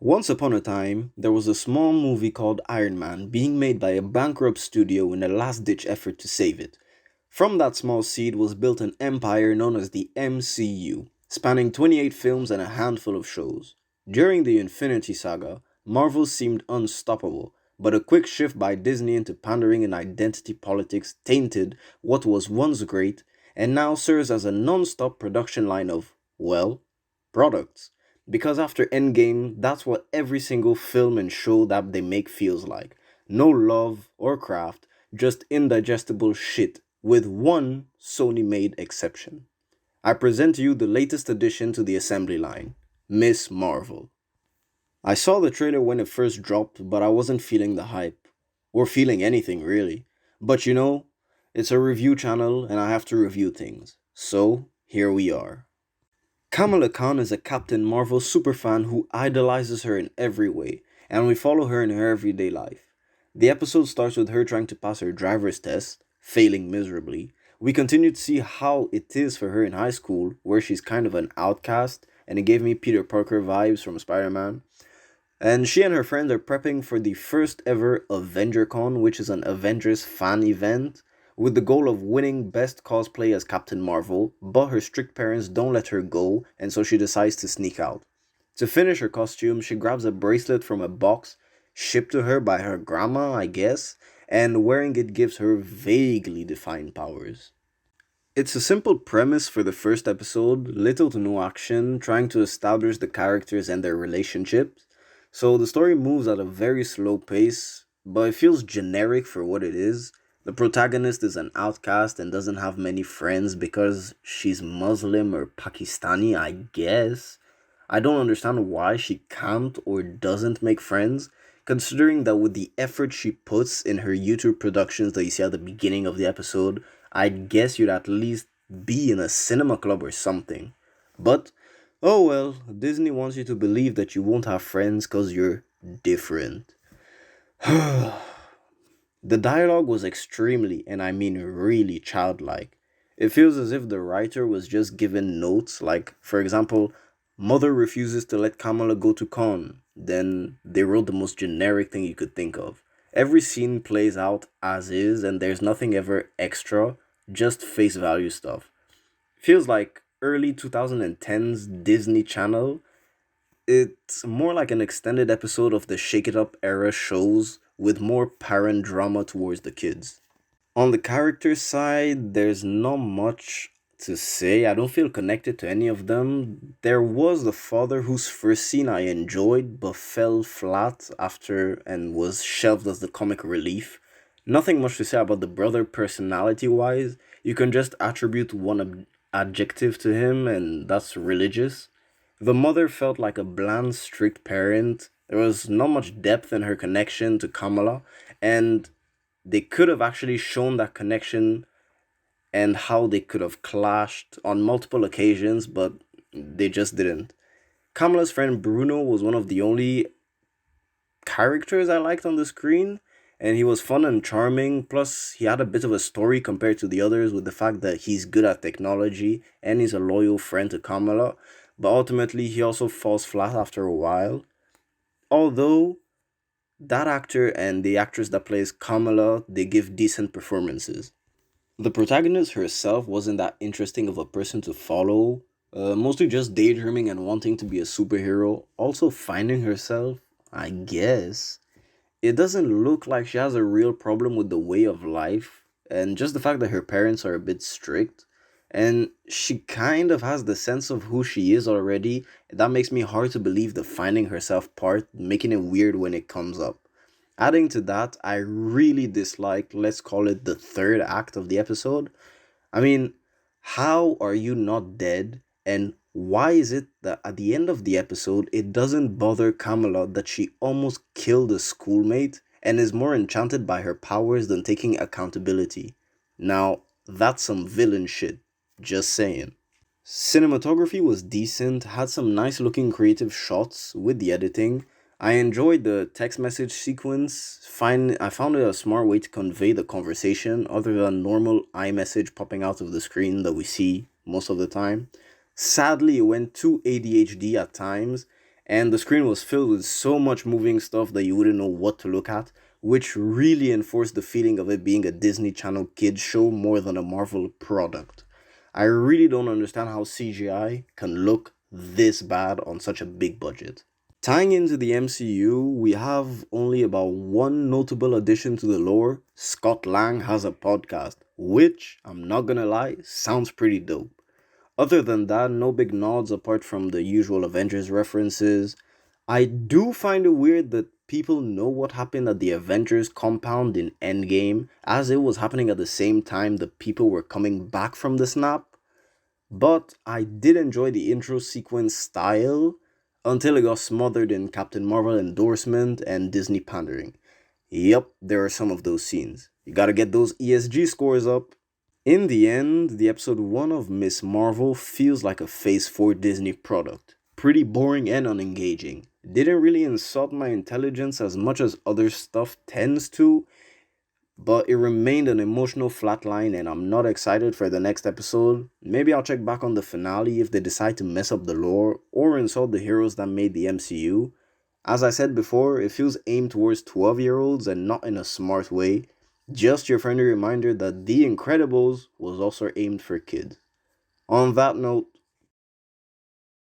Once upon a time, there was a small movie called Iron Man being made by a bankrupt studio in a last ditch effort to save it. From that small seed was built an empire known as the MCU, spanning 28 films and a handful of shows. During the Infinity Saga, Marvel seemed unstoppable, but a quick shift by Disney into pandering and identity politics tainted what was once great and now serves as a non stop production line of, well, products. Because after Endgame, that's what every single film and show that they make feels like. No love or craft, just indigestible shit, with one Sony made exception. I present to you the latest addition to the assembly line, Miss Marvel. I saw the trailer when it first dropped, but I wasn't feeling the hype, or feeling anything really. But it's a review channel and I have to review things. So, here we are. Kamala Khan is a Captain Marvel superfan who idolizes her in every way, and we follow her in her everyday life. The episode starts with her trying to pass her driver's test, failing miserably. We continue to see how it is for her in high school, where she's kind of an outcast, and it gave me Peter Parker vibes from Spider Man. And she and her friends are prepping for the first ever AvengerCon, which is an Avengers fan event, with the goal of winning Best Cosplay as Captain Marvel, but her strict parents don't let her go, and so she decides to sneak out. To finish her costume, she grabs a bracelet from a box shipped to her by her grandma, I guess, and wearing it gives her vaguely defined powers. It's a simple premise for the first episode, little to no action, trying to establish the characters and their relationships. So the story moves at a very slow pace, but it feels generic for what it is. The protagonist is an outcast and doesn't have many friends because she's Muslim or Pakistani, I guess. I don't understand why she can't or doesn't make friends, considering that with the effort she puts in her YouTube productions that you see at the beginning of the episode, I'd guess you'd at least be in a cinema club or something. But, oh well, Disney wants you to believe that you won't have friends because you're different. The dialogue was extremely, and I mean really childlike. It feels as if the writer was just given notes, like, for example, Mother refuses to let Kamala go to con. Then they wrote the most generic thing you could think of. Every scene plays out as is, and there's nothing ever extra, just face value stuff. Feels like early 2010s Disney Channel. It's more like an extended episode of the Shake It Up era shows with more parent drama towards the kids. On the character side, there's not much to say. I don't feel connected to any of them. There was the father whose first scene I enjoyed but fell flat after and was shelved as the comic relief. Nothing much to say about the brother personality wise. You can just attribute one adjective to him, and that's religious. The mother felt like a bland, strict parent. There was not much depth in her connection to Kamala, and they could have actually shown that connection and how they could have clashed on multiple occasions, but they just didn't. Kamala's friend Bruno was one of the only characters I liked on the screen, and he was fun and charming. Plus, he had a bit of a story compared to the others with the fact that he's good at technology and he's a loyal friend to Kamala, but ultimately, he also falls flat after a while. Although, that actor and the actress that plays Kamala, they give decent performances. The protagonist herself wasn't that interesting of a person to follow, mostly just daydreaming and wanting to be a superhero, also finding herself, I guess. It doesn't look like she has a real problem with the way of life, and just the fact that her parents are a bit strict, and she kind of has the sense of who she is already. That makes me hard to believe the finding herself part, making it weird when it comes up. Adding to that, I really disliked, let's call it the third act of the episode. I mean, how are you not dead? And why is it that at the end of the episode, it doesn't bother Kamala that she almost killed a schoolmate and is more enchanted by her powers than taking accountability? Now, that's some villain shit. Just saying. Cinematography was decent, had some nice looking creative shots with the editing. I enjoyed the text message sequence. I found it a smart way to convey the conversation other than normal iMessage popping out of the screen that we see most of the time. Sadly, it went too ADHD at times, And the screen was filled with so much moving stuff that you wouldn't know what to look at, which really enforced the feeling of it being a Disney Channel kids show more than a Marvel product. I really don't understand how CGI can look this bad on such a big budget. Tying into the MCU, we have only about one notable addition to the lore. Scott Lang has a podcast, which, I'm not gonna lie, sounds pretty dope. Other than that, no big nods apart from the usual Avengers references. I do find it weird that people know what happened at the Avengers compound in Endgame, as it was happening at the same time the people were coming back from the snap. But I did enjoy the intro sequence style until it got smothered in Captain Marvel endorsement and Disney pandering. Yep, there are some of those scenes. You gotta get those ESG scores up. In the end, the episode 1 of Miss Marvel feels like a Phase 4 Disney product. Pretty boring and unengaging. Didn't really insult my intelligence as much as other stuff tends to, but it remained an emotional flatline and I'm not excited for the next episode. Maybe I'll check back on the finale if they decide to mess up the lore or insult the heroes that made the MCU. As I said before, it feels aimed towards 12-year-olds and not in a smart way. Just your friendly reminder that The Incredibles was also aimed for kids. On that note,